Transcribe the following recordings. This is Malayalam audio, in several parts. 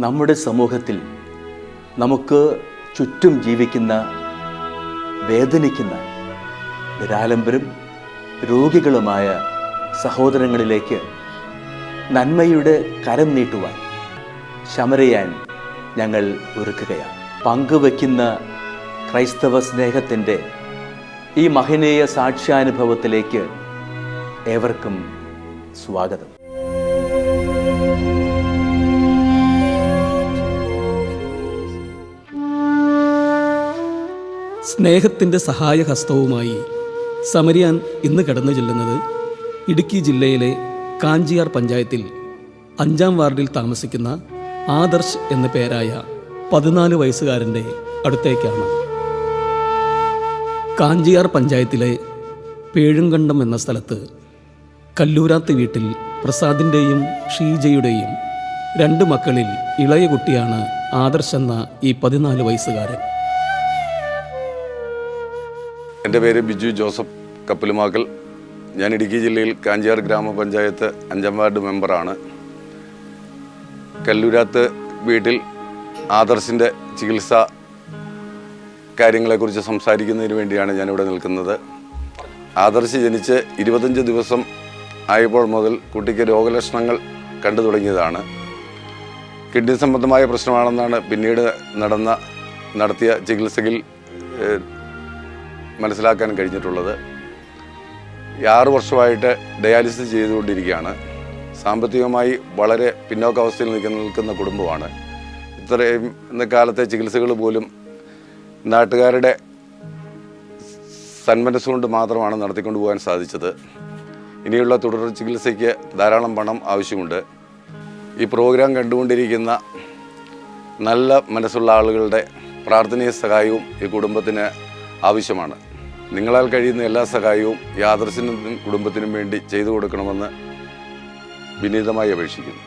നമ്മുടെ സമൂഹത്തിൽ നമുക്ക് ചുറ്റും ജീവിക്കുന്ന, വേദനിക്കുന്ന, നിരാലംബരും രോഗികളുമായ സഹോദരങ്ങളിലേക്ക് നന്മയുടെ കരം നീട്ടുവാൻ ശമരിയാൻ ഞങ്ങൾ ഒരുക്കുകയാണ്. പങ്കുവയ്ക്കുന്ന ക്രൈസ്തവ സ്നേഹത്തിൻ്റെ ഈ മഹനീയ സാക്ഷ്യാനുഭവത്തിലേക്ക് ഏവർക്കും സ്വാഗതം. സ്നേഹത്തിൻ്റെ സഹായഹസ്തവുമായി സമരിയാൻ ഇന്ന് കടന്നു ചെല്ലുന്നത് ഇടുക്കി ജില്ലയിലെ കാഞ്ചിയാർ പഞ്ചായത്തിൽ 5-ാം വാർഡിൽ താമസിക്കുന്ന ആദർശ് എന്ന പേരായ 14 വയസ്സുകാരൻ്റെ അടുത്തേക്കാണ്. കാഞ്ചിയാർ പഞ്ചായത്തിലെ പേഴുങ്കണ്ടം എന്ന സ്ഥലത്ത് കല്ലൂരാത്ത് വീട്ടിൽ പ്രസാദിൻ്റെയും ഷീജയുടെയും 2 മക്കളിൽ ഇളയ കുട്ടിയാണ് ആദർശ് എന്ന ഈ 14 വയസ്സുകാരൻ. എൻ്റെ പേര് ബിജു ജോസഫ് കപ്പലുമാക്കൽ. ഞാൻ ഇടുക്കി ജില്ലയിൽ കാഞ്ചിയാർ ഗ്രാമപഞ്ചായത്ത് 5-ാം വാർഡ് മെമ്പറാണ്. കല്ലൂരാത്ത് വീട്ടിൽ ആദർശിൻ്റെ ചികിത്സാ കാര്യങ്ങളെക്കുറിച്ച് സംസാരിക്കുന്നതിന് വേണ്ടിയാണ് ഞാനിവിടെ നിൽക്കുന്നത്. ആദർശ് ജനിച്ച് 25 ദിവസം ആയപ്പോൾ മുതൽ കുട്ടിക്ക് രോഗലക്ഷണങ്ങൾ കണ്ടു തുടങ്ങിയതാണ്. കിഡ്നി സംബന്ധമായ പ്രശ്നമാണെന്നാണ് പിന്നീട് നടത്തിയ ചികിത്സയിൽ മനസ്സിലാക്കാൻ കഴിഞ്ഞിട്ടുള്ളത്. 6 വർഷമായിട്ട് ഡയാലിസിസ് ചെയ്തുകൊണ്ടിരിക്കുകയാണ്. സാമ്പത്തികമായി വളരെ പിന്നോക്കാവസ്ഥയിൽ നിൽക്കുന്ന കുടുംബമാണ്. ഇത്രയും കാലത്തെ ചികിത്സകൾ പോലും നാട്ടുകാരുടെ സന്മനസ്സുകൊണ്ട് മാത്രമാണ് നടത്തിക്കൊണ്ടു പോകാൻ സാധിച്ചത്. ഇനിയുള്ള തുടർ ചികിത്സയ്ക്ക് ധാരാളം പണം ആവശ്യമുണ്ട്. ഈ പ്രോഗ്രാം കണ്ടുകൊണ്ടിരിക്കുന്ന നല്ല മനസ്സുള്ള ആളുകളുടെ പ്രാർത്ഥനീയ സഹായവും ഈ കുടുംബത്തിന് ആവശ്യമാണ്. നിങ്ങളാൽ കഴിയുന്ന എല്ലാ സഹായവും ഈ ആദർശിനും കുടുംബത്തിനും വേണ്ടി ചെയ്തു കൊടുക്കണമെന്ന് വിനീതമായി അപേക്ഷിക്കുന്നു.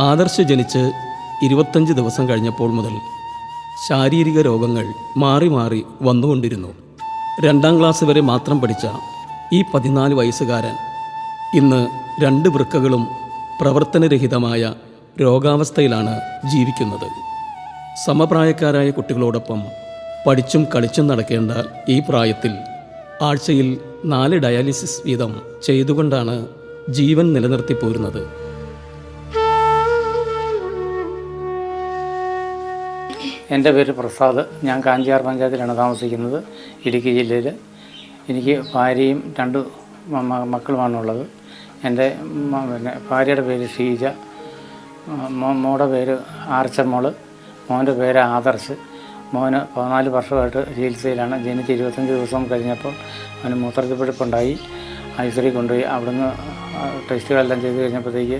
ആദർശ് ജനിച്ച് 25 ദിവസം കഴിഞ്ഞപ്പോൾ മുതൽ ശാരീരിക രോഗങ്ങൾ മാറി മാറി വന്നുകൊണ്ടിരുന്നു. 2-ാം ക്ലാസ് വരെ മാത്രം പഠിച്ച ഈ 14 വയസ്സുകാരൻ ഇന്ന് 2 വൃക്കകളും പ്രവർത്തനരഹിതമായ രോഗാവസ്ഥയിലാണ് ജീവിക്കുന്നത്. സമപ്രായക്കാരായ കുട്ടികളോടൊപ്പം പഠിച്ചും കളിച്ചും നടക്കേണ്ട ഈ പ്രായത്തിൽ ആഴ്ചയിൽ 4 ഡയാലിസിസ് വീതം ചെയ്തുകൊണ്ടാണ് ജീവൻ നിലനിർത്തി പോരുന്നത്. എൻ്റെ പേര് പ്രസാദ്. ഞാൻ കാഞ്ചിയാർ പഞ്ചായത്തിലാണ് താമസിക്കുന്നത്, ഇടുക്കി ജില്ലയിൽ. എനിക്ക് ഭാര്യയും 2 മക്കളുമാണുള്ളത്. എൻ്റെ ഭാര്യയുടെ പേര് ഷീജ, മോളുടെ പേര് ആർച്ചമോള്, മോൻ്റെ പേര് ആദർശ്. മോന് 14 വർഷമായിട്ട് ചികിത്സയിലാണ്. ജനിച്ച് 25 ദിവസം കഴിഞ്ഞപ്പോൾ അവന് മൂത്രത്തിപ്പിടിപ്പുണ്ടായി. ഐസിറി കൊണ്ടുപോയി. അവിടുന്ന് ടെസ്റ്റുകളെല്ലാം ചെയ്ത് കഴിഞ്ഞപ്പോഴത്തേക്ക്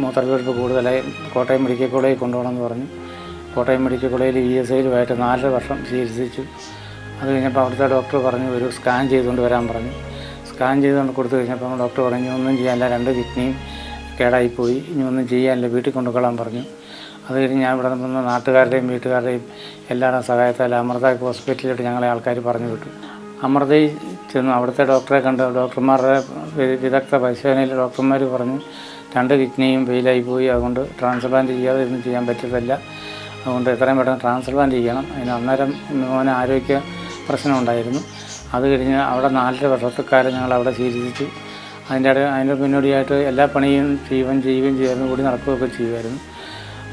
മൂത്രത്തിപ്പിടിപ്പ് കൂടുതലായി കോട്ടയം മെഡിക്കൽ കോളേജിൽ കൊണ്ടുപോകണമെന്ന് പറഞ്ഞു. കോട്ടയം മെഡിക്കൽ കോളേജിൽ ESIയിലുമായിട്ട് 4 വർഷം ചികിത്സിച്ചു. അത് കഴിഞ്ഞപ്പോൾ അവിടുത്തെ ഡോക്ടർ പറഞ്ഞു ഒരു സ്കാൻ ചെയ്തുകൊണ്ട് വരാൻ പറഞ്ഞു. സ്കാൻ ചെയ്തുകൊണ്ട് കൊടുത്തു കഴിഞ്ഞപ്പോൾ ഡോക്ടർ പറഞ്ഞു ഒന്നും ചെയ്യാനില്ല, 2 കിഡ്നിയും കേടായിപ്പോയി, ഇനി ഒന്നും ചെയ്യാനില്ല, വീട്ടിൽ കൊണ്ടുകൊള്ളാൻ പറഞ്ഞു. അത് കഴിഞ്ഞ് ഞാൻ ഇവിടെ നിന്ന് നാട്ടുകാരുടെയും വീട്ടുകാരുടെയും എല്ലാവരുടെയും സഹായത്താൽ അമൃത ഹോസ്പിറ്റലിലോട്ട് ഞങ്ങളെ ആൾക്കാർ പറഞ്ഞു വിട്ടു. അമൃതയിൽ ചെന്നു. അവിടുത്തെ ഡോക്ടറെ കണ്ട് ഡോക്ടർമാരുടെ വിദഗ്ധ പരിശോധനയിൽ ഡോക്ടർമാർ പറഞ്ഞു 2 കിഡ്നിയും ഫെയിലായി പോയി, അതുകൊണ്ട് ട്രാൻസ്പ്ലാന്റ് ചെയ്യാതെ ഒന്നും ചെയ്യാൻ പറ്റത്തില്ല, അതുകൊണ്ട് എത്രയും പെട്ടെന്ന് ട്രാൻസ്പ്ലാന്റ് ചെയ്യണം. അതിന് അന്നേരം മോന് ആരോഗ്യ പ്രശ്നമുണ്ടായിരുന്നു. അത് കഴിഞ്ഞ് അവിടെ 4 വർഷക്കാലം ഞങ്ങൾ അവിടെ ചികിത്സിച്ചു. അതിൻ്റെ മുന്നോടിയായിട്ട് എല്ലാ പണിയും ചെയ്യുകയും ചെയ്യാനും കൂടി നടക്കുകയൊക്കെ ചെയ്യുമായിരുന്നു.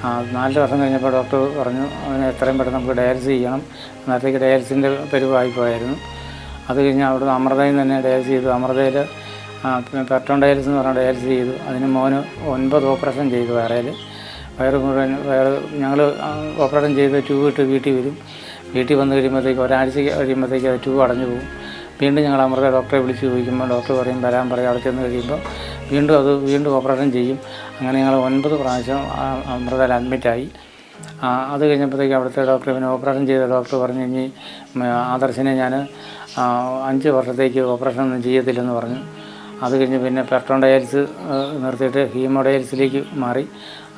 4 വർഷം കഴിഞ്ഞപ്പോൾ ഡോക്ടർ പറഞ്ഞു അവന് എത്രയും പെട്ടെന്ന് നമുക്ക് ഡയാലിസിസ് ചെയ്യണം. അന്നേരത്തേക്ക് ഡയാലിസിൻ്റെ പരിവായി പോയായിരുന്നു. അത് കഴിഞ്ഞ് അവിടെ അമൃതയിൽ തന്നെ ഡയാലിസിസ് ചെയ്തു. അമൃതയിൽ പെർട്ടോൺ ഡയാലിസിസ് എന്ന് പറഞ്ഞാൽ ഡയാലിസിസ് ചെയ്തു. അതിന് മോന് 9 ഓപ്പറേഷൻ ചെയ്തു. വയറ് മുഴുവൻ ഞങ്ങൾ ഓപ്പറേഷൻ ചെയ്ത് ട്യൂബ് ഇട്ട് വീട്ടിൽ വരും. വീട്ടിൽ വന്നു കഴിയുമ്പോഴത്തേക്ക് ഒരാഴ്ച കഴിയുമ്പോഴത്തേക്ക് അത് ട്യൂബ് അടഞ്ഞു പോകും. വീണ്ടും ഞങ്ങൾ അമൃത ഡോക്ടറെ വിളിച്ച് ചോദിക്കുമ്പോൾ ഡോക്ടർ വരാൻ പറയും. അവിടെ ചെന്ന് കഴിയുമ്പോൾ വീണ്ടും ഓപ്പറേഷൻ ചെയ്യും. അങ്ങനെ ഞങ്ങൾ 9 പ്രാവശ്യം അമൃതയിൽ അഡ്മിറ്റായി. അത് കഴിഞ്ഞപ്പോഴത്തേക്ക് അവിടുത്തെ ഡോക്ടർ പിന്നെ ഓപ്പറേഷൻ ചെയ്ത ഡോക്ടർ പറഞ്ഞു ഇനി ആദർശിനെ ഞാൻ 5 വർഷത്തേക്ക് ഓപ്പറേഷൻ ഒന്നും ചെയ്യത്തില്ലെന്ന് പറഞ്ഞു. അത് കഴിഞ്ഞ് പിന്നെ പെർട്ടോൺ ഡയാലിസിസ് നിർത്തിയിട്ട് ഹീമോ ഡയാലിസിലേക്ക് മാറി.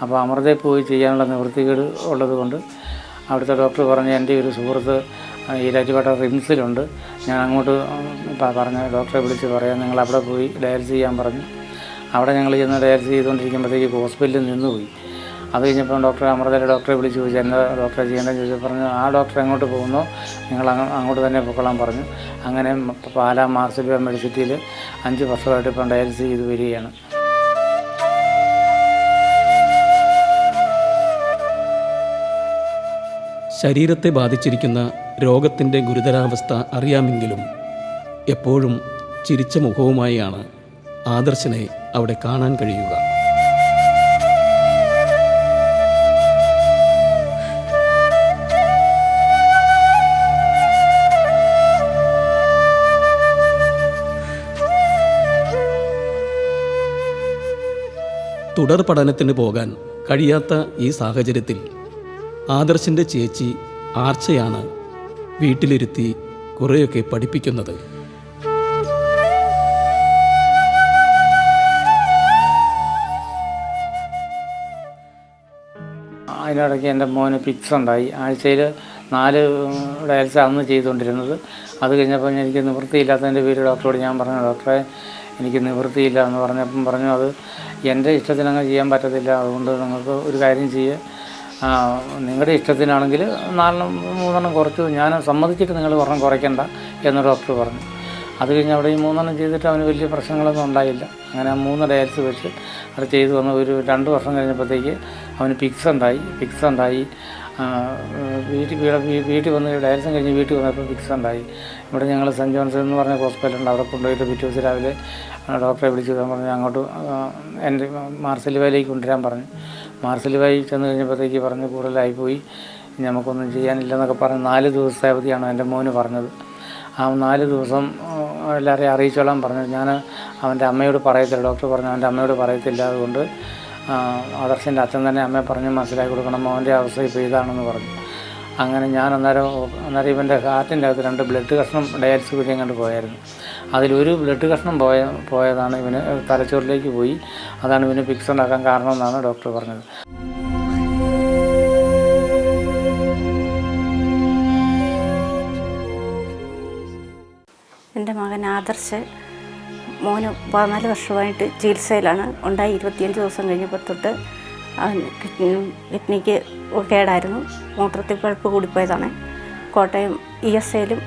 അപ്പോൾ അമൃതയിൽ പോയി ചെയ്യാനുള്ള നിവൃത്തികേട് ഉള്ളത് കൊണ്ട് അവിടുത്തെ ഡോക്ടർ പറഞ്ഞു എൻ്റെ ഒരു സുഹൃത്ത് ഈരാറ്റുപേട്ട റിംസിലുണ്ട്, ഞാൻ അങ്ങോട്ട് പറഞ്ഞ ഡോക്ടറെ വിളിച്ച് പറയാം, നിങ്ങൾ അവിടെ പോയി ഡയാലിസിസ് ചെയ്യാൻ പറഞ്ഞു. അവിടെ ഞങ്ങൾ ചെന്ന് ഡയാലിസിസ് ചെയ്തുകൊണ്ടിരിക്കുമ്പോഴത്തേക്ക് ഹോസ്പിറ്റലിൽ നിന്നുപോയി. അത് കഴിഞ്ഞപ്പോൾ ഡോക്ടറെ വിളിച്ച് ചോദിച്ചു എന്താ ഡോക്ടറെ ചെയ്യേണ്ടതെന്ന് ചോദിച്ചു. പറഞ്ഞു ആ ഡോക്ടർ എങ്ങോട്ട് പോകുന്നോ നിങ്ങൾ അങ്ങോട്ട് തന്നെ പൊക്കോളാൻ പറഞ്ഞു. അങ്ങനെ പാലാ മാർസിലിയ മെഡിസിറ്റിയിൽ 5 വർഷമായിട്ട് ഇപ്പം ഡയാലിസിസ് ചെയ്ത് വരികയാണ്. ശരീരത്തെ ബാധിച്ചിരിക്കുന്ന രോഗത്തിൻ്റെ ഗുരുതരാവസ്ഥ അറിയാമെങ്കിലും എപ്പോഴും ചിരിച്ച മുഖവുമായാണ് ആദർശനെ അവിടെ കാണാൻ കഴിയുക. തുടർ പഠനത്തിന് പോകാൻ കഴിയാത്ത ഈ സാഹചര്യത്തിൽ ആദർശിൻ്റെ ചേച്ചി ആർച്ചയാണ് വീട്ടിലിരുത്തി കുറേയൊക്കെ പഠിപ്പിക്കുന്നത്. അതിനിടയ്ക്ക് എൻ്റെ മോന് ഫിക്സ് ഉണ്ടായി. ആഴ്ചയിൽ 4 ഡയാലിസിസ് അന്ന് ചെയ്തുകൊണ്ടിരുന്നത്. അത് കഴിഞ്ഞപ്പോൾ എനിക്ക് നിവൃത്തിയില്ലാത്തതിൻ്റെ പേര് ഡോക്ടറോട് ഞാൻ പറഞ്ഞു, ഡോക്ടറെ എനിക്ക് നിവൃത്തിയില്ല എന്ന് പറഞ്ഞപ്പം പറഞ്ഞു അത് എൻ്റെ ഇഷ്ടത്തിനങ്ങ് ചെയ്യാൻ പറ്റത്തില്ല, അതുകൊണ്ട് നിങ്ങൾക്ക് ഒരു കാര്യം ചെയ്യുക, നിങ്ങളുടെ ഇഷ്ടത്തിനാണെങ്കിൽ 3 കുറച്ചു, ഞാൻ സമ്മതിച്ചിട്ട് നിങ്ങൾ ഒരെണ്ണം കുറയ്ക്കണ്ട എന്ന് ഡോക്ടർ പറഞ്ഞു. അത് കഴിഞ്ഞ് അവിടെ ഈ 3 ചെയ്തിട്ട് അവന് വലിയ പ്രശ്നങ്ങളൊന്നും ഉണ്ടായില്ല. അങ്ങനെ 3 ഡയാലിസിസ് വെച്ച് അത് ചെയ്തു വന്ന് ഒരു 2 വർഷം കഴിഞ്ഞപ്പോഴത്തേക്ക് അവന് ഫിക്സ് ഉണ്ടായി. വീട്ടിൽ വന്ന് ഡയാലിസിസ് കഴിഞ്ഞ് വീട്ടിൽ വന്നപ്പോൾ ഫിക്സ് ഉണ്ടായി. ഇവിടെ ഞങ്ങൾ സെൻറ്റ് ജോൺസ് എന്ന് പറഞ്ഞ ഹോസ്പിറ്റലുണ്ട്, അവിടെ കൊണ്ടുപോയിട്ട് പിറ്റേ ദിവസം രാവിലെ ഡോക്ടറെ വിളിച്ചു പറഞ്ഞു അങ്ങോട്ട് എൻ്റെ മാർസിലിയയിലേക്ക് കൊണ്ടുവരാൻ പറഞ്ഞു. മാർസിലിയയിൽ ചെന്ന് കഴിഞ്ഞപ്പോഴത്തേക്ക് പറഞ്ഞ് കൂടുതലായിപ്പോയി, നമുക്കൊന്നും ചെയ്യാനില്ലെന്നൊക്കെ പറഞ്ഞ് 4 ദിവസത്തെ അവധിയാണ് എൻ്റെ മോന് പറഞ്ഞത്. ആ 4 ദിവസം എല്ലാവരെയും അറിയിച്ചോളാൻ പറഞ്ഞു. ഞാൻ അവൻ്റെ അമ്മയോട് പറയത്തില്ല, ഡോക്ടർ പറഞ്ഞു അവൻ്റെ അമ്മയോട് പറയത്തില്ല, അതുകൊണ്ട് ആദർശിൻ്റെ അച്ഛൻ തന്നെ അമ്മയെ പറഞ്ഞ് മനസ്സിലാക്കി കൊടുക്കണം, മോൻ്റെ അവസ്ഥ ഇപ്പോൾ ഇതാണെന്ന് പറഞ്ഞു. അങ്ങനെ ഞാൻ അന്നേരം ഇവൻ്റെ ഹാർട്ടിൻ്റെ അകത്ത് 2 ബ്ലഡ് കഷ്ണം ഡയാലിസിസ് വഴി കണ്ട് പോയായിരുന്നു. അതിലൊരു ബ്ലഡ് കഷ്ണം പോയതാണ് ഇവന് തലച്ചോറിലേക്ക് പോയി, അതാണ് ഇവന് ഫിക്സ് ഉണ്ടാക്കാൻ കാരണമെന്നാണ് ഡോക്ടർ പറഞ്ഞത്. എൻ്റെ മകൻ ആദർശ് മോന് 14 വർഷമായിട്ട് ചികിത്സയിലാണ്. 25 ദിവസം കഴിഞ്ഞപ്പോൾ തൊട്ട് അവൻ കിഡ്നിക്ക് കേടായിരുന്നു, മൂത്രത്തിൽ പഴുപ്പ് കൂടിപ്പോയതാണ്. കോട്ടയം ESIയിലും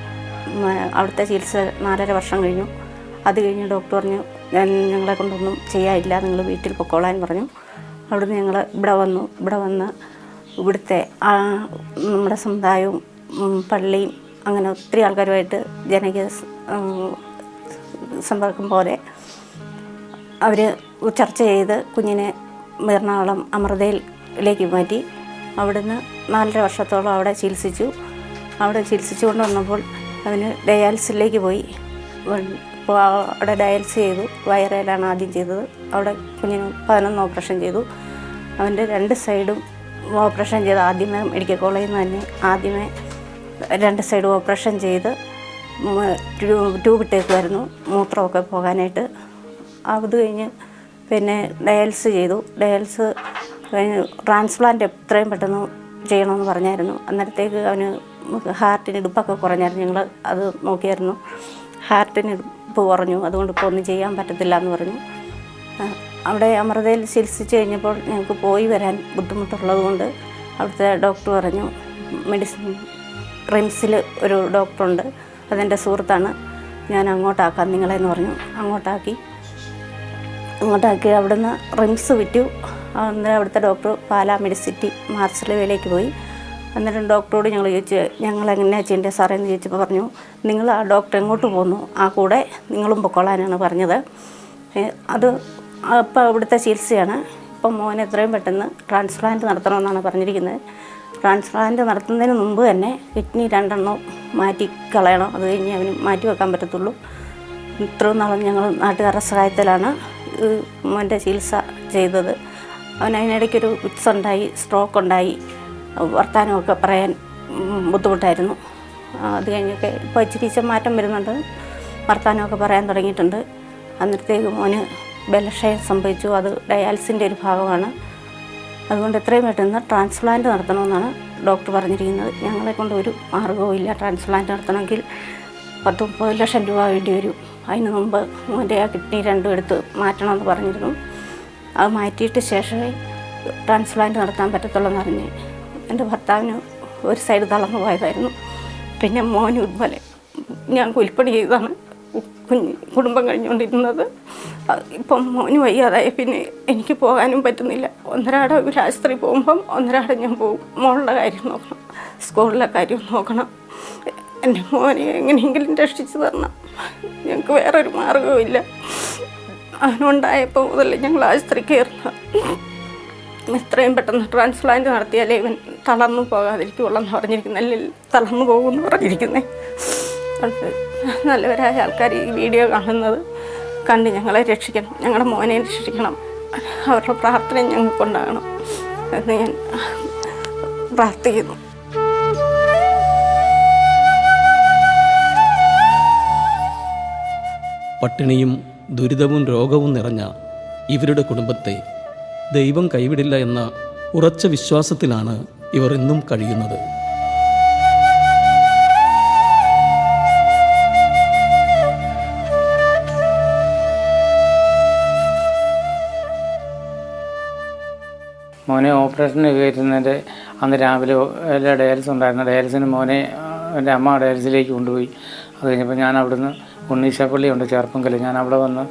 അവിടുത്തെ ചികിത്സ 4.5 വർഷം കഴിഞ്ഞു. അത് കഴിഞ്ഞ് ഡോക്ടർ പറഞ്ഞു ഞങ്ങളെ കൊണ്ടൊന്നും ചെയ്യാനില്ല, നിങ്ങൾ വീട്ടിൽ പൊക്കോളാൻ പറഞ്ഞു. അവിടുന്ന് ഞങ്ങൾ ഇവിടെ വന്ന് ഇവിടുത്തെ നമ്മുടെ സമുദായവും പള്ളിയും അങ്ങനെ ഒത്തിരി ആൾക്കാരുമായിട്ട് ജനകീയ സമ്പർക്കം പോലെ അവർ ചർച്ച ചെയ്ത് കുഞ്ഞിനെ എറണാകുളം അമൃതയിലേക്ക് മാറ്റി. അവിടുന്ന് 4.5 വർഷത്തോളം അവിടെ ചികിത്സിച്ചു. അവിടെ ചികിത്സിച്ചുകൊണ്ട് വന്നപ്പോൾ അവന് ഡയാലിസിസിലേക്ക് പോയി. ഇപ്പോൾ അവിടെ ഡയാലിസിസ് ചെയ്തു. വയറേലാണ് ആദ്യം ചെയ്തത്. അവിടെ കുഞ്ഞിന് 11 ഓപ്പറേഷൻ ചെയ്തു. അവൻ്റെ 2 സൈഡും ഓപ്പറേഷൻ ചെയ്ത് ആദ്യമേ മെഡിക്കൽ കോളേജിൽ നിന്ന് തന്നെ ആദ്യമേ 2 സൈഡും ഓപ്പറേഷൻ ചെയ്ത് ട്യൂബ് ഇട്ടേക്കുമായിരുന്നു മൂത്രമൊക്കെ പോകാനായിട്ട്. അത് കഴിഞ്ഞ് പിന്നെ ഡയാലിസിസ് ചെയ്തു. ഡയാലിസിസ് കഴിഞ്ഞ് ട്രാൻസ്പ്ലാന്റ് എത്രയും പെട്ടെന്ന് ചെയ്യണമെന്ന് പറഞ്ഞായിരുന്നു. അന്നേരത്തേക്ക് അവന് ഹാർട്ടിന് ഇടുപ്പൊക്കെ കുറഞ്ഞായിരുന്നു. ഞങ്ങൾ അത് നോക്കിയായിരുന്നു. ഹാർട്ടിന് ഇടുപ്പ് കുറഞ്ഞു, അതുകൊണ്ട് ഇപ്പോൾ ഒന്നും ചെയ്യാൻ പറ്റത്തില്ല എന്ന് പറഞ്ഞു. അവിടെ അമൃതയിൽ ചികിത്സിച്ച് കഴിഞ്ഞപ്പോൾ ഞങ്ങൾക്ക് പോയി വരാൻ ബുദ്ധിമുട്ടുള്ളത് കൊണ്ട് അവിടുത്തെ ഡോക്ടർ പറഞ്ഞു റിംസിൽ ഒരു ഡോക്ടറുണ്ട്, അതെൻ്റെ സുഹൃത്താണ്, ഞാൻ അങ്ങോട്ടാക്കാം നിങ്ങളെന്ന് പറഞ്ഞു. അങ്ങോട്ടാക്കി അവിടുന്ന് റിംസ് വിറ്റു. അന്നേരം അവിടുത്തെ ഡോക്ടർ പാലാ മെഡിസിറ്റി മാർസിലിയയിലേക്ക് പോയി. അന്നേരം ഡോക്ടറോട് ഞങ്ങൾ ചോദിച്ചു ഞങ്ങൾ എങ്ങനെയാണ് ചെയ്യേണ്ടത് സാറേ എന്ന് ചോദിച്ചപ്പോൾ പറഞ്ഞു നിങ്ങൾ ആ ഡോക്ടർ എങ്ങോട്ട് പോന്നു ആ കൂടെ നിങ്ങളും പൊക്കോളാനാണ് പറഞ്ഞത്. അത് അപ്പോൾ ഇവിടുത്തെ ചികിത്സയാണ്. ഇപ്പം മോനെ എത്രയും പെട്ടെന്ന് ട്രാൻസ്പ്ലാന്റ് നടത്തണമെന്നാണ് പറഞ്ഞിരിക്കുന്നത്. ട്രാൻസ്പ്ലാന്റ് നടത്തുന്നതിന് മുമ്പ് തന്നെ കിഡ്നി 2 മാറ്റി കളയണം, അത് കഴിഞ്ഞ് അവന് മാറ്റി വെക്കാൻ പറ്റത്തുള്ളൂ. ഇത്രയും നാളും ഞങ്ങൾ നാട്ടുകാരുടെ സഹായത്തിലാണ് മോൻ്റെ ചികിത്സ ചെയ്തത്. അതിനിടയ്ക്കൊരു ഫിക്സ് ഉണ്ടായി, സ്ട്രോക്ക് ഉണ്ടായി, വർത്തമാനമൊക്കെ പറയാൻ ബുദ്ധിമുട്ടായിരുന്നു. അത് കഴിഞ്ഞൊക്കെ ഇപ്പോൾ ഇച്ചിരി മാറ്റം വരുന്നുണ്ട്, വർത്തമാനമൊക്കെ പറയാൻ തുടങ്ങിയിട്ടുണ്ട്. അന്നേരത്തേക്ക് മോന് ബലക്ഷയം സംഭവിച്ചു. അത് ഡയാലിസിൻ്റെ ഒരു ഭാഗമാണ്. അതുകൊണ്ട് എത്രയും പെട്ടെന്ന് ട്രാൻസ്പ്ലാന്റ് നടത്തണമെന്നാണ് ഡോക്ടർ പറഞ്ഞിരിക്കുന്നത്. ഞങ്ങളെ കൊണ്ട് ഒരു മാർഗവും ഇല്ല. ട്രാൻസ്പ്ലാന്റ് നടത്തണമെങ്കിൽ 10-30 ലക്ഷം രൂപ വേണ്ടി വരും. അതിന് മുമ്പ് മോൻ്റെ ആ കിഡ്നി രണ്ടും എടുത്ത് മാറ്റണമെന്ന് പറഞ്ഞിരുന്നു. അത് മാറ്റിയിട്ട് ശേഷമേ ട്രാൻസ്പ്ലാന്റ് നടത്താൻ പറ്റത്തുള്ളൂ എന്ന് പറഞ്ഞ് എൻ്റെ ഭർത്താവിന് ഒരു സൈഡ് തളർന്നു പോയതായിരുന്നു. പിന്നെ മോനും ഇതുപോലെ ഞാൻ കൂലിപ്പണി ചെയ്താണ് കുടുംബം കഴിഞ്ഞുകൊണ്ടിരുന്നത്. ഇപ്പം മോന് വയ്യാതായ പിന്നെ എനിക്ക് പോകാനും പറ്റുന്നില്ല. ഒന്നരാടെ ഒരു ആശുപത്രി പോകുമ്പം ഒന്നരാടെ ഞാൻ പോകും. മോളുടെ കാര്യം നോക്കണം, സ്കൂളിലെ കാര്യം നോക്കണം. എൻ്റെ മോനെ എങ്ങനെയെങ്കിലും രക്ഷിച്ചു തരണം. ഞങ്ങൾക്ക് വേറൊരു മാർഗവും ഇല്ല. അവനുണ്ടായപ്പോൾ മുതൽ ഞങ്ങൾ ആശുപത്രി കയറുന്നത്. എത്രയും പെട്ടെന്ന് ട്രാൻസ്പ്ലാന്റ് നടത്തിയാലേ ഇവൻ തളർന്നു പോകാതിരിക്കുള്ളെന്ന് പറഞ്ഞിരിക്കുന്നത്. അല്ലെങ്കിൽ തളർന്നു പോകുമെന്ന് പറഞ്ഞിരിക്കുന്നത്. നല്ലവരായ ആൾക്കാർ ഈ വീഡിയോ കാണുന്നത് കണ്ട് ഞങ്ങളെ രക്ഷിക്കണം, ഞങ്ങളുടെ മോനെ രക്ഷിക്കണം. അവരുടെ പ്രാർത്ഥന ഞങ്ങൾക്കുണ്ടാകണം എന്ന് ഞാൻ പ്രാർത്ഥിക്കുന്നു. പട്ടിണിയും ദുരിതവും രോഗവും നിറഞ്ഞ ഇവരുടെ കുടുംബത്തെ ദൈവം കൈവിടില്ല എന്ന ഉറച്ച വിശ്വാസത്തിലാണ് ഇവർ ഇന്നും കഴിയുന്നത്. മോനെ ഓപ്പറേഷന് കയറ്റുന്നതിൻ്റെ അന്ന് രാവിലെ എല്ലാ ഡയാലിസിസ് ഉണ്ടായിരുന്നു. ഡയാലിസിന് മോനെ എൻ്റെ അമ്മ ഡയാലിസിലേക്ക് കൊണ്ടുപോയി. അത് കഴിഞ്ഞപ്പോൾ ഞാൻ അവിടുന്ന് ഉണ്ണീശാപ്പള്ളിയുണ്ട് ചേർപ്പങ്കൽ, ഞാൻ അവിടെ വന്ന്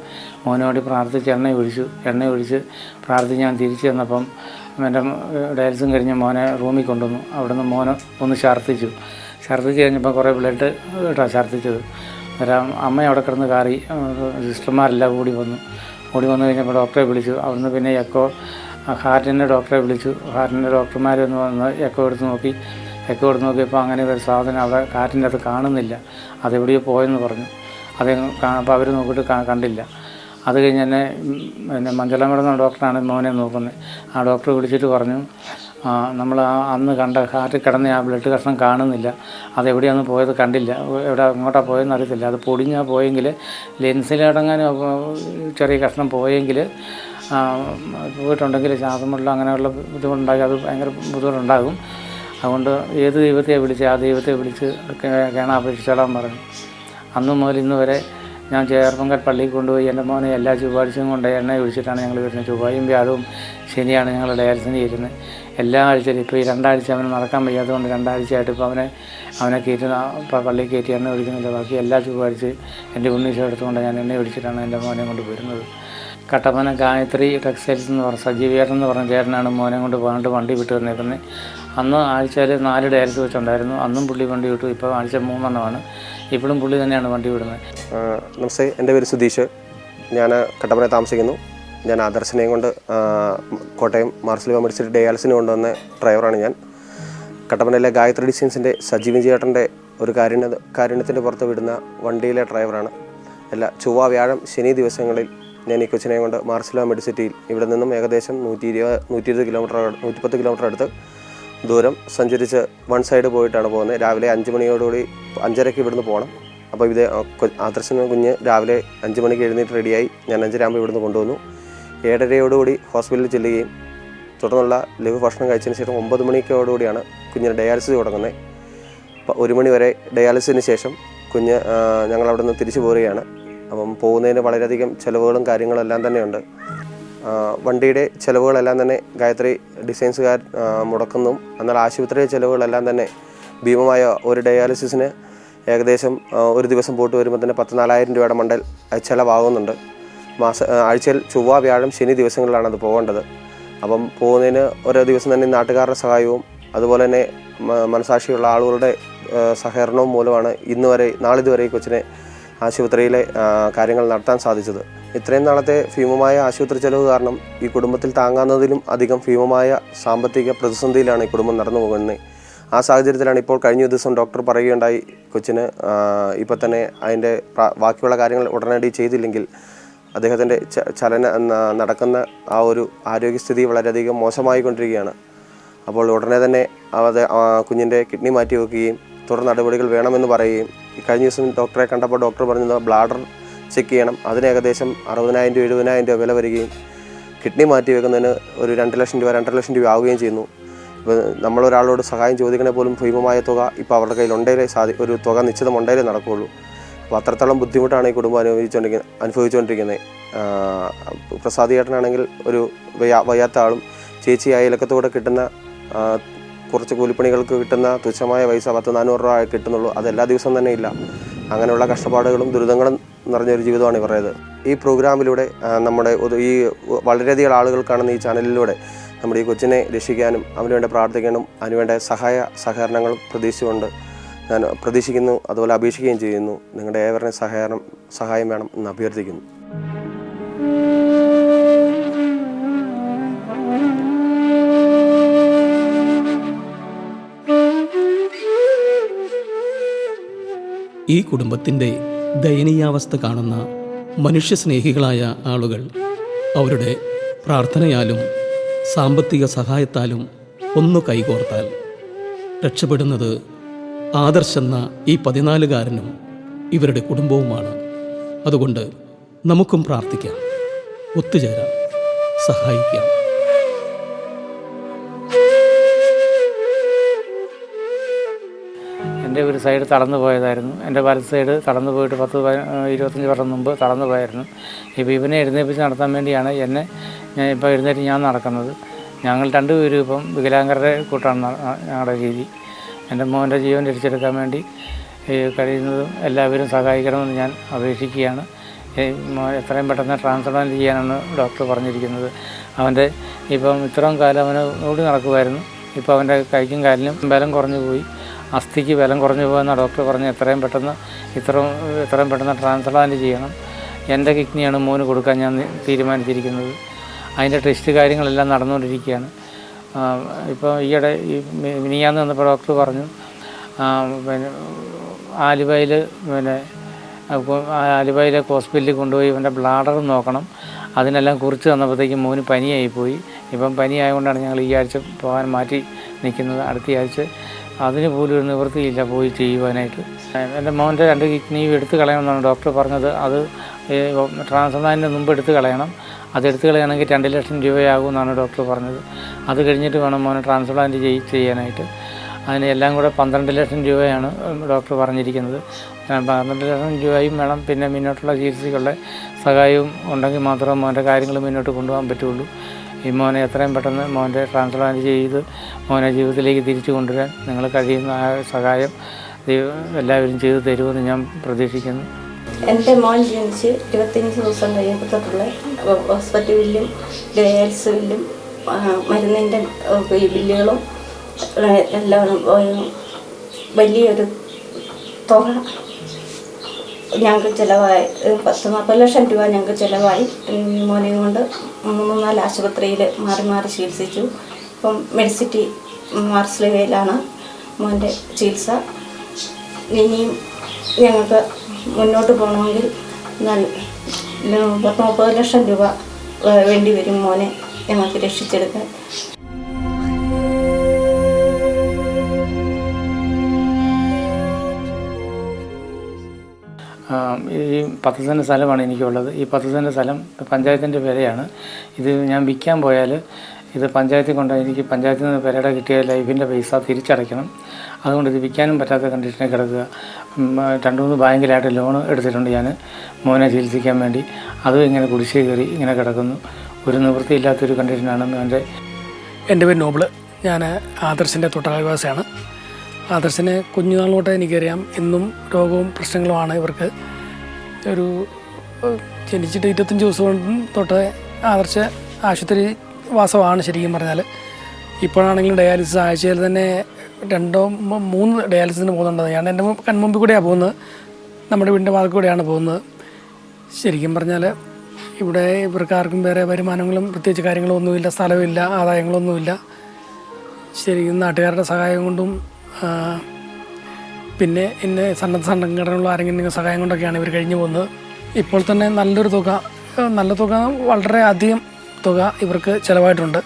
മോനോട് പ്രാർത്ഥിച്ച് എണ്ണ ഒഴിച്ച് പ്രാർത്ഥിച്ച് ഞാൻ തിരിച്ചു വന്നപ്പം എൻ്റെ ഡയാലിസും കഴിഞ്ഞ് മോനെ റൂമിൽ കൊണ്ടുവന്നു. അവിടുന്ന് മോനെ ഒന്ന് ഛർദ്ദിച്ച് കഴിഞ്ഞപ്പോൾ കുറേ ബ്ലഡ് കേട്ടാണ് ഛർദ്ദിച്ചത്. അമ്മ അവിടെ കിടന്ന് കാറി. സിസ്റ്റർമാരെല്ലാം ഓടി വന്നു കഴിഞ്ഞപ്പോൾ ഡോക്ടറെ വിളിച്ചു. അവിടുന്ന് പിന്നെ ഹാർട്ടിൻ്റെ ഡോക്ടറെ വിളിച്ചു. ഹാർട്ടിൻ്റെ ഡോക്ടർമാരൊന്ന് വന്ന് എക്കോ എടുത്ത് നോക്കിയപ്പോൾ അങ്ങനെ ഒരു സാധനം അവിടെ ഹാർട്ടിൻ്റെ അത് കാണുന്നില്ല, അതെവിടെയോ പോയെന്ന് പറഞ്ഞു. അപ്പോൾ അവർ നോക്കിയിട്ട് കണ്ടില്ല. അത് കഴിഞ്ഞ് തന്നെ പിന്നെ മഞ്ചളംകുളം ഡോക്ടറാണ് മോനെ നോക്കുന്നത്. ആ ഡോക്ടറെ വിളിച്ചിട്ട് പറഞ്ഞു, നമ്മൾ അന്ന് കണ്ട ഹാർട്ടിൽ കിടന്ന ആ ബ്ലഡ് കഷ്ണം കാണുന്നില്ല, അതെവിടെയാണ് പോയത് കണ്ടില്ല, എങ്ങോട്ടാണ് പോയതെന്ന് അറിയത്തില്ല. അത് പൊടിഞ്ഞാൽ പോയെങ്കിൽ ലെൻസിലടങ്ങാനും ചെറിയ കഷ്ണം പോയെങ്കിൽ പോയിട്ടുണ്ടെങ്കിൽ ശ്വാസമുള്ള അങ്ങനെയുള്ള ബുദ്ധിമുട്ടുണ്ടാക്കി അത് ഭയങ്കര ബുദ്ധിമുട്ടുണ്ടാകും. അതുകൊണ്ട് ഏത് ദൈവത്തെ വിളിച്ച് ആ ദൈവത്തെ വിളിച്ച് കേണാപേക്ഷിച്ചോളാൻ പറഞ്ഞു. അന്നു മുതൽ ഇന്ന് വരെ ഞാൻ ചേർപ്പങ്കൽ പള്ളിയിൽ കൊണ്ടുപോയി എൻ്റെ മോനെ എല്ലാ ചൊവ്വാഴ്ചയും കൊണ്ട് എണ്ണ ഒഴിച്ചിട്ടാണ് ഞങ്ങൾ വരുന്നത്. ചൊവ്വായും വ്യാഴവും ശനിയാണ് ഞങ്ങൾ ഡയാലിസിന് ചെയ്യുന്നത്. എല്ലാ ആഴ്ചയിലും ഇപ്പോൾ ഈ 2 ആഴ്ച അവന് നടക്കാൻ വയ്യാത്തതുകൊണ്ട് 2 ആഴ്ചയായിട്ട് ഇപ്പോൾ അവനെ കയറ്റി പള്ളിയിൽ കയറ്റി എണ്ണ ഒഴിക്കുന്നില്ല. ബാക്കി എല്ലാ ചൊവ്വാഴ്ചയും എൻ്റെ ഉണ്ണീശോ എടുത്തുകൊണ്ട് ഞാൻ എണ്ണ ഒഴിച്ചിട്ടാണ് എൻ്റെ മോനെ കൊണ്ട് വരുന്നത്. കട്ടപ്പന ഗായത്രി ടെക്സ്റ്റൈൽസ് എന്ന് പറഞ്ഞ സജീവേട്ടൻ എന്ന് പറഞ്ഞ ചേട്ടനാണ് മോനെ കൊണ്ട് വണ്ടി വിട്ട് തന്നേക്കുന്നത്. അന്ന് ആഴ്ചയിൽ 4 ഡയാലിസിസ് വെച്ചുണ്ടായിരുന്നു. അന്നും പുള്ളി വണ്ടി വിട്ടു. ഇപ്പോൾ ആഴ്ച 3 എണ്ണമാണ്. ഇപ്പോഴും പുള്ളി തന്നെയാണ് വണ്ടി വിടുന്നത്. നമസ്തേ, എൻ്റെ പേര് സുധീഷ്. ഞാൻ കട്ടപ്പനയിൽ താമസിക്കുന്നു. ഞാൻ ആദർശനെയും കൊണ്ട് കോട്ടയം മാർസിലിവ മെഡിസിറ്റി ഡയാലിസിന് കൊണ്ടുവന്ന ഡ്രൈവറാണ് ഞാൻ. കട്ടപ്പനയിലെ ഗായത്രി ഡിസൈൻസിൻ്റെ സജീവൻ ചേട്ടൻ്റെ ഒരു കാരുണ്യത്തിൻ്റെ പുറത്ത് വിടുന്ന വണ്ടിയിലെ ഡ്രൈവറാണ്. എല്ലാ ചൊവ്വ വ്യാഴം ശനി ദിവസങ്ങളിൽ ഞാൻ ഈ കൊച്ചിനെ കൊണ്ട് മാർസിലിവ മെഡിസിറ്റിയിൽ ഇവിടെ നിന്നും ഏകദേശം 110 കിലോമീറ്റർ അടുത്ത് ദൂരം സഞ്ചരിച്ച് വൺ സൈഡ് പോയിട്ടാണ് പോകുന്നത്. രാവിലെ 5 മണിയോടുകൂടി 5:30 ഇവിടുന്ന് പോകണം. അപ്പോൾ ഇത് ആദർശന കുഞ്ഞ് രാവിലെ 5 മണിക്ക് എഴുന്നേറ്റ് റെഡിയായി. ഞാൻ 5:30 ഇവിടുന്ന് കൊണ്ടുവന്നു. 7:30 ഹോസ്പിറ്റലിൽ ചെല്ലുകയും തുടർന്നുള്ള ലഘു ഭക്ഷണം കഴിച്ചതിന് ശേഷം 9 മണിയോടുകൂടിയാണ് കുഞ്ഞിന് ഡയാലിസിസ് തുടങ്ങുന്നത്. അപ്പോൾ 1 മണി വരെ ഡയാലിസിന് ശേഷം കുഞ്ഞ് ഞങ്ങളവിടെ നിന്ന് തിരിച്ചു പോരുകയാണ്. അപ്പം പോകുന്നതിന് വളരെയധികം ചിലവുകളും കാര്യങ്ങളെല്ലാം തന്നെയുണ്ട്. വണ്ടിയുടെ ചിലവുകളെല്ലാം തന്നെ ഗായത്രി ഡിസൈൻസുകാർ മുടക്കുന്നു. എന്നാൽ ആശുപത്രിയിലെ ചിലവുകളെല്ലാം തന്നെ ഭീമമായ ഒരു ഡയാലിസിസിന് ഏകദേശം ഒരു ദിവസം പോയിട്ട് വരുമ്പോൾ തന്നെ 14,000 രൂപയുടെ മണ്ടൽ ചിലവാകുന്നുണ്ട്. ആഴ്ചയിൽ ചൊവ്വ വ്യാഴം ശനി ദിവസങ്ങളിലാണ് അത് പോകേണ്ടത്. അപ്പം പോകുന്നതിന് ഓരോ ദിവസം തന്നെ നാട്ടുകാരുടെ സഹായവും അതുപോലെ തന്നെ മനസാക്ഷിയുള്ള ആളുകളുടെ സഹകരണവും മൂലമാണ് നാളിതുവരെ ഈ കൊച്ചിനെ ആശുപത്രിയിലെ കാര്യങ്ങൾ നടത്താൻ സാധിച്ചത്. ഇത്രയും നാളത്തെ ഭീമമായ ആശുപത്രി ചെലവ് കാരണം ഈ കുടുംബത്തിൽ താങ്ങാവുന്നതിലും അധികം ഭീമമായ സാമ്പത്തിക പ്രതിസന്ധിയിലാണ് ഈ കുടുംബം നടന്നു പോകുന്നത്. ആ സാഹചര്യത്തിലാണ് ഇപ്പോൾ കഴിഞ്ഞ ദിവസം ഡോക്ടർ പറയുകയുണ്ടായി, കൊച്ചിന് ഇപ്പോൾ തന്നെ അതിൻ്റെ ബാക്കിയുള്ള കാര്യങ്ങൾ ഉടനടി ചെയ്തില്ലെങ്കിൽ അദ്ദേഹത്തിൻ്റെ നടക്കുന്ന ആ ഒരു ആരോഗ്യസ്ഥിതി വളരെയധികം മോശമായിക്കൊണ്ടിരിക്കുകയാണ്. അപ്പോൾ ഉടനെ തന്നെ കുഞ്ഞിൻ്റെ കിഡ്നി മാറ്റി വയ്ക്കുകയും തുടർ നടപടികൾ വേണമെന്ന് പറയുകയും കഴിഞ്ഞ ദിവസം ഡോക്ടറെ കണ്ടപ്പോൾ ഡോക്ടർ പറഞ്ഞത് ബ്ലാഡർ ചെക്ക് ചെയ്യണം. അതിന് ഏകദേശം 60,000 രൂപ 70,000 രൂപ വില വരികയും കിഡ്നി മാറ്റി വെക്കുന്നതിന് ഒരു 2 ലക്ഷം രൂപ 2.5 ലക്ഷം രൂപ ആവുകയും ചെയ്യുന്നു. ഇപ്പോൾ നമ്മളൊരാളോട് സഹായം ചോദിക്കണേ പോലും ഭീമമായ തുക ഇപ്പോൾ അവരുടെ കയ്യിൽ ഉണ്ടെങ്കിലേ ഒരു തുക നിശ്ചിതം ഉണ്ടെങ്കിലേ നടക്കുകയുള്ളൂ. അപ്പോൾ അത്രത്തോളം ബുദ്ധിമുട്ടാണ് ഈ കുടുംബം അനുഭവിച്ചുകൊണ്ടിരിക്കുന്നത്. പ്രസാദ് ചേട്ടനാണെങ്കിൽ ഒരു വയ്യാത്ത ആളും, ചേച്ചി അയലക്കത്തോടെ കിട്ടുന്ന കുറച്ച് കൂലിപ്പണികൾക്ക് കിട്ടുന്ന തുച്ഛമായ പൈസ 100-400 രൂപ കിട്ടുന്നുള്ളൂ. അത് എല്ലാ ദിവസവും തന്നെ ഇല്ല. അങ്ങനെയുള്ള കഷ്ടപ്പാടുകളും ദുരിതങ്ങളും നിറഞ്ഞൊരു ജീവിതമാണ് ഇവരുടേത്. ഈ പ്രോഗ്രാമിലൂടെ നമ്മുടെ ഈ വളരെയധികം ആളുകൾ കാണുന്ന ഈ ചാനലിലൂടെ നമ്മുടെ ഈ കൊച്ചിനെ രക്ഷിക്കാനും അവന് വേണ്ടി പ്രാർത്ഥിക്കാനും അതിനുവേണ്ട സഹകരണങ്ങളും ഞാൻ പ്രതീക്ഷിക്കുന്നു, അതുപോലെ അപേക്ഷിക്കുകയും ചെയ്യുന്നു. നിങ്ങളുടെ ഏവരുടെയും സഹായം വേണം എന്ന് അഭ്യർത്ഥിക്കുന്നു. ഈ കുടുംബത്തിൻ്റെ ദയനീയാവസ്ഥ കാണുന്ന മനുഷ്യസ്നേഹികളായ ആളുകൾ അവരുടെ പ്രാർത്ഥനയാലും സാമ്പത്തിക സഹായത്താലും ഒന്ന് കൈകോർത്താൽ രക്ഷപ്പെടുന്നത് ആദർശ് എന്ന ഈ 14-കാരനും ഇവരുടെ കുടുംബവുമാണ്. അതുകൊണ്ട് നമുക്കും പ്രാർത്ഥിക്കാം, ഒത്തുചേരാം, സഹായിക്കാം. എൻ്റെ ഒരു സൈഡ് തളർന്നു പോയതായിരുന്നു. എൻ്റെ വലത് സൈഡ് തളർന്നു പോയിട്ട് 10-25 വർഷം മുമ്പ് തളർന്നു പോയായിരുന്നു. ഇപ്പോൾ ഇവനെ എഴുന്നേൽപ്പിച്ച് നടത്താൻ വേണ്ടിയാണ് ഞാൻ ഇപ്പോൾ എഴുന്നേറ്റ് ഞാൻ നടക്കുന്നത്. ഞങ്ങൾ രണ്ടുപേരും ഇപ്പം വികലാംഗരുടെ കൂട്ടാണ് ഞങ്ങളുടെ രീതി. എൻ്റെ മോൻ്റെ ജീവൻ രക്ഷിച്ചെടുക്കാൻ വേണ്ടി കഴിയുന്നതും എല്ലാവരും സഹായിക്കണമെന്ന് ഞാൻ അപേക്ഷിക്കുകയാണ്. എത്രയും പെട്ടെന്ന് ട്രാൻസ്പ്ലാന്റ് ചെയ്യാനാണ് ഡോക്ടർ പറഞ്ഞിരിക്കുന്നത്. അവൻ്റെ ഇപ്പം ഇത്രയും കാലം അവന് ഓടി നടക്കുമായിരുന്നു. ഇപ്പോൾ അവൻ്റെ കൈക്കും കാലിനും ബലം കുറഞ്ഞു പോയി, അസ്ഥിക്ക് ബലം കുറഞ്ഞു പോകുന്ന ഡോക്ടർ പറഞ്ഞ് എത്രയും പെട്ടെന്ന് ട്രാൻസ്പ്ലാന്റ് ചെയ്യണം. എൻ്റെ കിഡ്നിയാണ് മോന് കൊടുക്കാൻ ഞാൻ തീരുമാനിച്ചിരിക്കുന്നത്. അതിൻ്റെ ടെസ്റ്റ് കാര്യങ്ങളെല്ലാം നടന്നുകൊണ്ടിരിക്കുകയാണ്. ഇപ്പോൾ ഈയിടെ മിനിയാന്ന് വന്നപ്പോൾ ഡോക്ടർ പറഞ്ഞു ആലുവയിലെ ഹോസ്പിറ്റലിൽ കൊണ്ടുപോയി ഇവൻ്റെ ബ്ലാഡർ നോക്കണം. അതിനെല്ലാം കുറിച്ച് തന്നപ്പോഴത്തേക്കും മോന് പനിയായിപ്പോയി. ഇപ്പം പനി ആയതുകൊണ്ടാണ് ഞങ്ങൾ ഈ ആഴ്ച പോകാൻ മാറ്റി നിൽക്കുന്നത്. അടുത്ത ആഴ്ച അതിന് പോലും ഒരു നിവൃത്തിയില്ല പോയി ചെയ്യുവാനായിട്ട്. എൻ്റെ മോൻ്റെ 2 കിഡ്നിയും എടുത്ത് കളയണമെന്നാണ് ഡോക്ടർ പറഞ്ഞത്. അത് ട്രാൻസ്പ്ലാന്റിന് മുമ്പ് എടുത്ത് കളയണം. അതെടുത്ത് കളയണമെങ്കിൽ 2 ലക്ഷം രൂപയാകുമെന്നാണ് ഡോക്ടർ പറഞ്ഞത്. അത് കഴിഞ്ഞിട്ട് വേണം മോനെ ട്രാൻസ്പ്ലാന്റ് ചെയ്യാനായിട്ട്. അതിന് എല്ലാം കൂടെ 12 ലക്ഷം രൂപയാണ് ഡോക്ടർ പറഞ്ഞിരിക്കുന്നത്. 12 ലക്ഷം രൂപയും വേണം. പിന്നെ മുന്നോട്ടുള്ള ചികിത്സകളുടെ സഹായവും ഉണ്ടെങ്കിൽ മാത്രമേ മോൻ്റെ കാര്യങ്ങൾ മുന്നോട്ട് കൊണ്ടുപോകാൻ പറ്റുള്ളൂ. ഈ മോനെ എത്രയും പെട്ടെന്ന് മോൻ്റെ ട്രാൻസ്പ്ലാന്റ് ചെയ്ത് മോനെ ജീവിതത്തിലേക്ക് തിരിച്ചു കൊണ്ടുവരാൻ നിങ്ങൾ കഴിയുന്ന ആ സഹായം എല്ലാവരും ചെയ്തു തരുമെന്ന് ഞാൻ പ്രതീക്ഷിക്കുന്നു. എൻ്റെ മോൻ ജനിച്ച് 25 ദിവസം കഴിയുമ്പോഴത്തേക്കുള്ള ഹോസ്പിറ്റലിലും ഡയാലിസിസ് ബില്ലും മരുന്നിൻ്റെ ബില്ലുകളും എല്ലാം വലിയൊരു തുക ഞങ്ങൾക്ക് ചിലവായി. 10-40 ലക്ഷം രൂപ ഞങ്ങൾക്ക് ചിലവായി. മോനെയും കൊണ്ട് 3-4 ആശുപത്രിയിൽ മാറി ചികിത്സിച്ചു. ഇപ്പം മെഡിസിറ്റി മാർസ്ലിവയിലാണ് മോൻ്റെ ചികിത്സ. ഇനിയും ഞങ്ങൾക്ക് മുന്നോട്ട് പോകണമെങ്കിൽ 30 ലക്ഷം രൂപ വേണ്ടി വരും മോനെ ഞങ്ങൾക്ക് രക്ഷിച്ചെടുക്കാൻ. ഈ 10 സെൻറ്റ് സ്ഥലമാണ് എനിക്കുള്ളത്. ഈ 10 സെൻറ്റ് സ്ഥലം പഞ്ചായത്തിൻ്റെ വിലയാണ്. ഇത് ഞാൻ വിൽക്കാൻ പോയാൽ ഇത് പഞ്ചായത്തിൽ കൊണ്ടുപോയി എനിക്ക് പഞ്ചായത്തിൽ നിന്ന് പെരയുടെ കിട്ടിയ ലൈഫിൻ്റെ പൈസ തിരിച്ചടയ്ക്കണം. അതുകൊണ്ട് ഇത് വിൽക്കാനും പറ്റാത്ത കണ്ടീഷനിൽ കിടക്കുക. 2-3 ബാങ്കിലായിട്ട് ലോൺ എടുത്തിട്ടുണ്ട് ഞാൻ മോനെ ചികിത്സിക്കാൻ വേണ്ടി. അതും ഇങ്ങനെ കുടിശ്ശിക കയറി ഇങ്ങനെ കിടക്കുന്നു. ഒരു നിവൃത്തിയില്ലാത്തൊരു കണ്ടീഷനാണ് എൻ്റെ പേര് നോബിള്. ഞാൻ ആദർശിൻ്റെ തൊട്ടയൽവാസിയാണ്. ആദർശിനെ കുഞ്ഞുനാൾ തൊട്ടേ എനിക്കറിയാം. എന്നും രോഗവും പ്രശ്നങ്ങളുമാണ് ഇവർക്ക്. ഒരു ജനിച്ചിട്ട് 25 ദിവസം തൊട്ട് ആദർശ് ആശുപത്രി വാസമാണ് ശരിക്കും പറഞ്ഞാൽ. ഇപ്പോഴാണെങ്കിലും ഡയാലിസിസ് ആഴ്ചയിൽ തന്നെ 2-3 ഡയാലിസിന് പോകുന്നുണ്ട്. ഞാൻ എൻ്റെ കൺമുമ്പിൽ കൂടെയാണ് പോകുന്നത്. നമ്മുടെ വീടിൻ്റെ വാതിൽ കൂടെയാണ് പോകുന്നത്. ശരിക്കും പറഞ്ഞാൽ ഇവിടെ ഇവർക്കാർക്കും വേറെ വരുമാനങ്ങളും പ്രത്യേകിച്ച് കാര്യങ്ങളും ഒന്നുമില്ല, സ്ഥലമില്ല, ആദായങ്ങളൊന്നുമില്ല. ശരിക്കും നാട്ടുകാരുടെ സഹായം കൊണ്ടും പിന്നെ എന്നെ സന്നദ്ധ സംഘടനകളിൽ ആരെങ്കിലും സഹായം കൊണ്ടൊക്കെയാണ് ഇവർ കഴിഞ്ഞു പോകുന്നത്. ഇപ്പോൾ തന്നെ നല്ല തുക വളരെ അധികം തുക ഇവർക്ക് ചിലവായിട്ടുണ്ട്.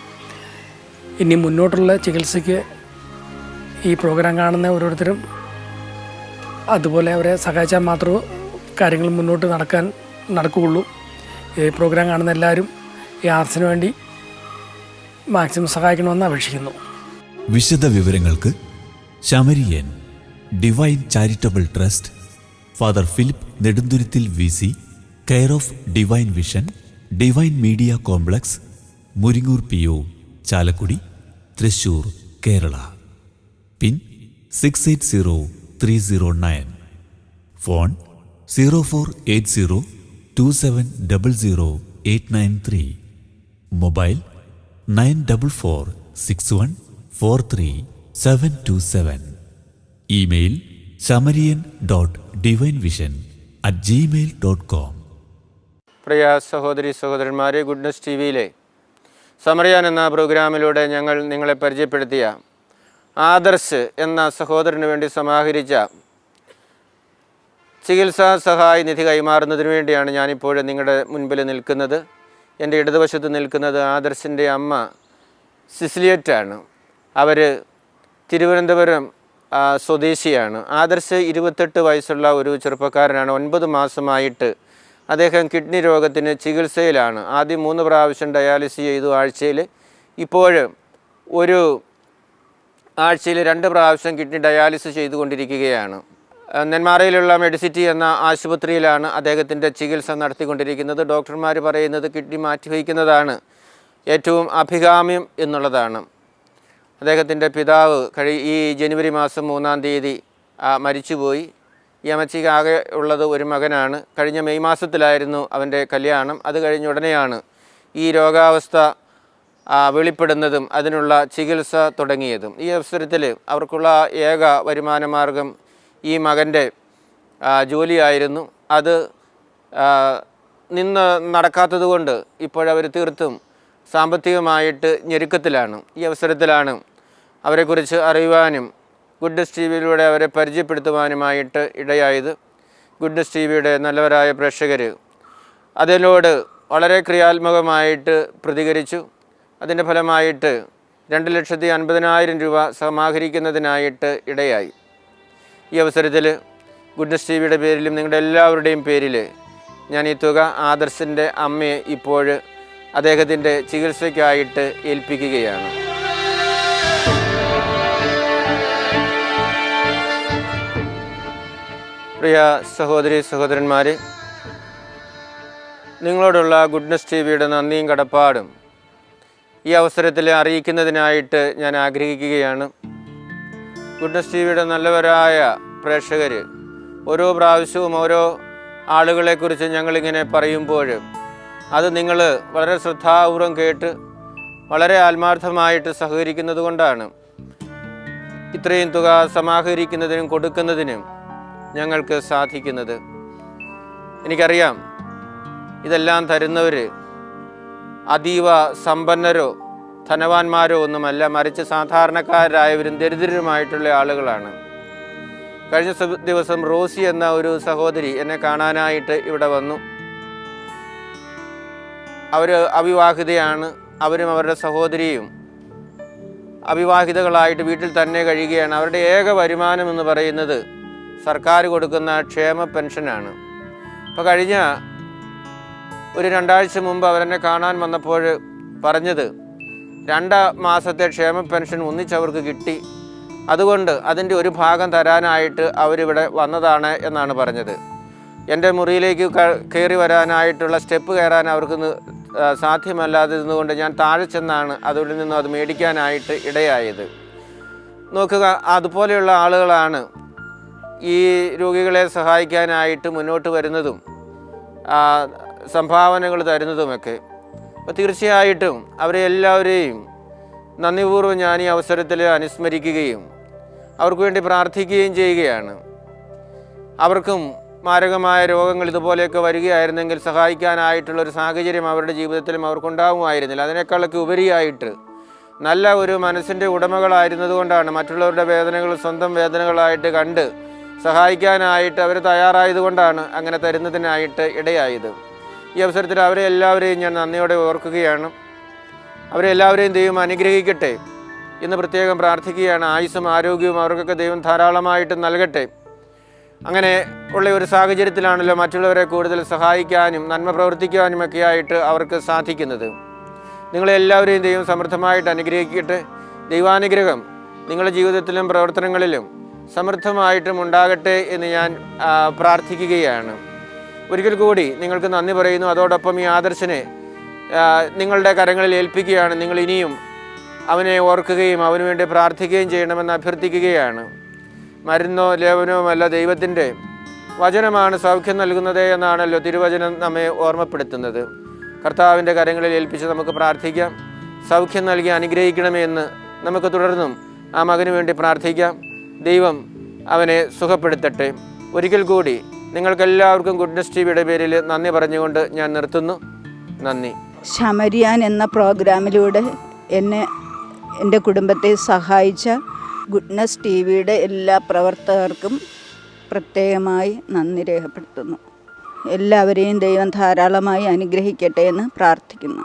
ഇനി മുന്നോട്ടുള്ള ചികിത്സയ്ക്ക് ഈ പ്രോഗ്രാം കാണുന്ന ഓരോരുത്തരും അതുപോലെ അവരെ സഹായിച്ചാൽ മാത്രമേ കാര്യങ്ങൾ മുന്നോട്ട് നടക്കുകയുള്ളൂ. ഈ പ്രോഗ്രാം കാണുന്ന എല്ലാവരും ഈ ആർട്സിന് വേണ്ടി മാക്സിമം സഹായിക്കണമെന്ന് അപേക്ഷിക്കുന്നു. വിശദ വിവരങ്ങൾക്ക് Samarian divine charitable trust, father Philip Nedunthuruthil VC, care of divine vision, divine media complex, Muringoor PO, Chalakudy, Thrissur, Kerala. Pin 680309. Phone 048027000893. Mobile 9446143727. Email samarian.divinevision@gmail.com. പ്രിയ സഹോദരി സഹോദരന്മാരെ, ഗുഡ്നസ് TV-യിലെ സമറിയാൻ എന്ന പ്രോഗ്രാമിലൂടെ ഞങ്ങൾ നിങ്ങളെ പരിചയപ്പെടുത്തിയ ആദർശ് എന്ന സഹോദരന് വേണ്ടി സമാഹരിച്ച ചികിത്സാ സഹായ നിധി കൈമാറുന്നതിന് വേണ്ടിയാണ് ഞാനിപ്പോൾ നിങ്ങളുടെ മുൻപിൽ നിൽക്കുന്നത്. എൻ്റെ ഇടതുവശത്ത് നിൽക്കുന്നത് ആദർശിൻ്റെ അമ്മ സിസിലിയറ്റാണ്. അവർ തിരുവനന്തപുരം സ്വദേശിയാണ്. ആദർശ് 28 വയസ്സുള്ള ഒരു ചെറുപ്പക്കാരനാണ്. 9 മാസമായിട്ട് അദ്ദേഹം കിഡ്നി രോഗത്തിന് ചികിത്സയിലാണ്. ആദ്യം 3 പ്രാവശ്യം ഡയാലിസിസ് ചെയ്തു ആഴ്ചയിൽ. ഇപ്പോൾ ഒരു ആഴ്ചയിൽ 2 പ്രാവശ്യം കിഡ്നി ഡയാലിസിസ് ചെയ്തുകൊണ്ടിരിക്കുകയാണ്. നെന്മാറയിലുള്ള മെഡിസിറ്റി എന്ന ആശുപത്രിയിലാണ് അദ്ദേഹത്തിൻ്റെ ചികിത്സ നടത്തിക്കൊണ്ടിരിക്കുന്നത്. ഡോക്ടർമാർ പറയുന്നത് കിഡ്നി മാറ്റിവയ്ക്കുന്നതാണ് ഏറ്റവും അഭികാമ്യം എന്നുള്ളതാണ്. അദ്ദേഹത്തിൻ്റെ പിതാവ് ഈ ജനുവരി മാസം 3-ാം തീയതി മരിച്ചുപോയി. ഈ അമ്മച്ചിക്ക് ആകെ ഉള്ളത് ഒരു മകനാണ്. കഴിഞ്ഞ മെയ് മാസത്തിലായിരുന്നു അവൻ്റെ കല്യാണം. അത് കഴിഞ്ഞ ഉടനെയാണ് ഈ രോഗാവസ്ഥ വെളിപ്പെടുന്നതും അതിനുള്ള ചികിത്സ തുടങ്ങിയതും. ഈ അവസരത്തിൽ അവർക്കുള്ള ഏക വരുമാന മാർഗം ഈ മകൻ്റെ ജോലിയായിരുന്നു. അത് നടക്കാത്തത് കൊണ്ട് ഇപ്പോഴവർ തീർത്തും സാമ്പത്തികമായിട്ട് ഞെരുക്കത്തിലാണ്. ഈ അവസരത്തിലാണ് അവരെക്കുറിച്ച് അറിയുവാനും ഗുഡ്നസ് TV-യിലൂടെ അവരെ പരിചയപ്പെടുത്തുവാനുമായിട്ട് ഇടയായത്. ഗുഡ്നസ് TV-യുടെ നല്ലവരായ പ്രേക്ഷകർ അതിനോട് വളരെ ക്രിയാത്മകമായിട്ട് പ്രതികരിച്ചു. അതിൻ്റെ ഫലമായിട്ട് 2,50,000 രൂപ സമാഹരിക്കുന്നതിനായിട്ട് ഇടയായി. ഈ അവസരത്തിൽ ഗുഡ്നസ് TV-യുടെ പേരിലും നിങ്ങളുടെ എല്ലാവരുടെയും പേരിൽ ഞാൻ ഈ തുക ആദർശിൻ്റെ അമ്മയെ ഇപ്പോൾ അദ്ദേഹത്തിൻ്റെ ചികിത്സയ്ക്കായിട്ട് ഏൽപ്പിക്കുകയാണ്. പ്രിയ സഹോദരി സഹോദരന്മാരെ, നിങ്ങളോടുള്ള ഗുഡ്നസ് TV-യുടെ നന്ദിയും കടപ്പാടും ഈ അവസരത്തിൽ അറിയിക്കുന്നതിനായിട്ട് ഞാൻ ആഗ്രഹിക്കുകയാണ്. ഗുഡ്നസ് TV-യുടെ നല്ലവരായ പ്രേക്ഷകർ ഓരോ പ്രാവശ്യവും ഓരോ ആളുകളെക്കുറിച്ച് ഞങ്ങളിങ്ങനെ പറയുമ്പോൾ അത് നിങ്ങൾ വളരെ ശ്രദ്ധാപൂർവം കേട്ട് വളരെ ആത്മാർത്ഥമായിട്ട് സഹകരിക്കുന്നത് കൊണ്ടാണ് ഇത്രയും തുക സമാഹരിക്കുന്നതിനും കൊടുക്കുന്നതിനും ഞങ്ങൾക്ക് സാധിക്കുന്നത്. എനിക്കറിയാം, ഇതെല്ലാം തരുന്നവർ അതീവ സമ്പന്നരോ ധനവാന്മാരോ ഒന്നുമല്ല, മറിച്ച് സാധാരണക്കാരായവരും ദരിദ്രരുമായിട്ടുള്ള ആളുകളാണ്. കഴിഞ്ഞ ദിവസം റോസി എന്ന ഒരു സഹോദരി എന്നെ കാണാനായിട്ട് ഇവിടെ വന്നു. അവർ അവിവാഹിതയാണ്. അവരും അവരുടെ സഹോദരിയും അവിവാഹിതകളായിട്ട് വീട്ടിൽ തന്നെ കഴിയുകയാണ്. അവരുടെ ഏക വരുമാനം എന്ന് പറയുന്നത് സർക്കാർ കൊടുക്കുന്ന ക്ഷേമ പെൻഷനാണ്. അപ്പോൾ കഴിഞ്ഞ ഒരു 2 ആഴ്ച മുമ്പ് അവരെന്നെ കാണാൻ വന്നപ്പോൾ പറഞ്ഞത് 2 മാസത്തെ ക്ഷേമ പെൻഷൻ ഒന്നിച്ചവർക്ക് കിട്ടി, അതുകൊണ്ട് അതിൻ്റെ ഒരു ഭാഗം തരാനായിട്ട് അവരിവിടെ വന്നതാണ് എന്നാണ് പറഞ്ഞത്. എൻ്റെ മുറിയിലേക്ക് കയറി വരാനായിട്ടുള്ള സ്റ്റെപ്പ് കയറാൻ അവർക്ക് സാധ്യമല്ലാതിരുന്നുകൊണ്ട് ഞാൻ താഴെ ചെന്നാണ് അതിൽ നിന്നും അത് മേടിക്കാനായിട്ട് ഇടയായത്. നോക്കുക, അതുപോലെയുള്ള ആളുകളാണ് ഈ രോഗികളെ സഹായിക്കാനായിട്ട് മുന്നോട്ട് വരുന്നതും സംഭാവനകൾ തരുന്നതുമൊക്കെ. അപ്പോൾ തീർച്ചയായിട്ടും അവരെ എല്ലാവരെയും നന്ദിപൂർവ്വം ഞാൻ ഈ അവസരത്തിൽ അനുസ്മരിക്കുകയും അവർക്ക് വേണ്ടി പ്രാർത്ഥിക്കുകയും ചെയ്യുകയാണ്. അവർക്കും മാരകമായ രോഗങ്ങൾ ഇതുപോലെയൊക്കെ വരികയായിരുന്നെങ്കിൽ സഹായിക്കാനായിട്ടുള്ളൊരു സാഹചര്യം അവരുടെ ജീവിതത്തിലും അവർക്കുണ്ടാകുമായിരുന്നില്ല. അതിനേക്കാളൊക്കെ ഉപരിയായിട്ട് നല്ല ഒരു മനസ്സിൻ്റെ ഉടമകളായിരുന്നതുകൊണ്ടാണ് മറ്റുള്ളവരുടെ വേദനകൾ സ്വന്തം വേദനകളായിട്ട് കണ്ട് സഹായിക്കാനായിട്ട് അവർ തയ്യാറായതുകൊണ്ടാണ് അങ്ങനെ തരുന്നതിനായിട്ട് ഇടയായത്. ഈ അവസരത്തിൽ അവരെ എല്ലാവരെയും ഞാൻ നന്ദിയോടെ ഓർക്കുകയാണ്. അവരെ എല്ലാവരെയും ദൈവം അനുഗ്രഹിക്കട്ടെ എന്ന് പ്രത്യേകം പ്രാർത്ഥിക്കുകയാണ്. ആയുസ്സും ആരോഗ്യവും അവർക്കൊക്കെ ദൈവം ധാരാളമായിട്ട് നൽകട്ടെ. അങ്ങനെ ഉള്ള ഒരു സാഹചര്യത്തിലാണല്ലോ മറ്റുള്ളവരെ കൂടുതൽ സഹായിക്കാനും നന്മ പ്രവർത്തിക്കാനുമൊക്കെ ആയിട്ട് അവർക്ക് സാധിക്കുന്നത്. നിങ്ങളെല്ലാവരെയും ദൈവം സമൃദ്ധമായിട്ട് അനുഗ്രഹിക്കട്ടെ. ദൈവാനുഗ്രഹം നിങ്ങളുടെ ജീവിതത്തിലും പ്രവർത്തനങ്ങളിലും സമൃദ്ധമായിട്ടും ഉണ്ടാകട്ടെ എന്ന് ഞാൻ പ്രാർത്ഥിക്കുകയാണ്. ഒരിക്കൽ കൂടി നിങ്ങൾക്ക് നന്ദി പറയുന്നു. അതോടൊപ്പം ഈ ആദർശനെ നിങ്ങളുടെ കരങ്ങളിൽ ഏൽപ്പിക്കുകയാണ്. നിങ്ങൾ ഇനിയും അവനെ ഓർക്കുകയും അവന് വേണ്ടി പ്രാർത്ഥിക്കുകയും ചെയ്യണമെന്ന് അഭ്യർത്ഥിക്കുകയാണ്. മരുന്നോ ലേപനവുമല്ല, ദൈവത്തിൻ്റെ വചനമാണ് സൗഖ്യം നൽകുന്നത് എന്നാണല്ലോ തിരുവചനം നമ്മെ ഓർമ്മപ്പെടുത്തുന്നത്. കർത്താവിൻ്റെ കരങ്ങളിൽ ഏൽപ്പിച്ച് നമുക്ക് പ്രാർത്ഥിക്കാം. സൗഖ്യം നൽകി അനുഗ്രഹിക്കണമേ എന്ന് നമുക്ക് തുടർന്നും ആ മകന് വേണ്ടി പ്രാർത്ഥിക്കാം. ദൈവം അവനെ സുഖപ്പെടുത്തട്ടെ. ഒരിക്കൽ കൂടി നിങ്ങൾക്കെല്ലാവർക്കും ഗുഡ്നസ് ടിവിയുടെ പേരിൽ നന്ദി പറഞ്ഞുകൊണ്ട് ഞാൻ നിർത്തുന്നു. നന്ദി. ശമരിയാൻ എന്ന പ്രോഗ്രാമിലൂടെ എന്നെ എൻ്റെ കുടുംബത്തെ സഹായിച്ച ഗുഡ്നസ് ടിവിയുടെ എല്ലാ പ്രവർത്തകർക്കും പ്രത്യേകമായി നന്ദി രേഖപ്പെടുത്തുന്നു. എല്ലാവരെയും ദൈവം ധാരാളമായി അനുഗ്രഹിക്കട്ടെ എന്ന് പ്രാർത്ഥിക്കുന്നു.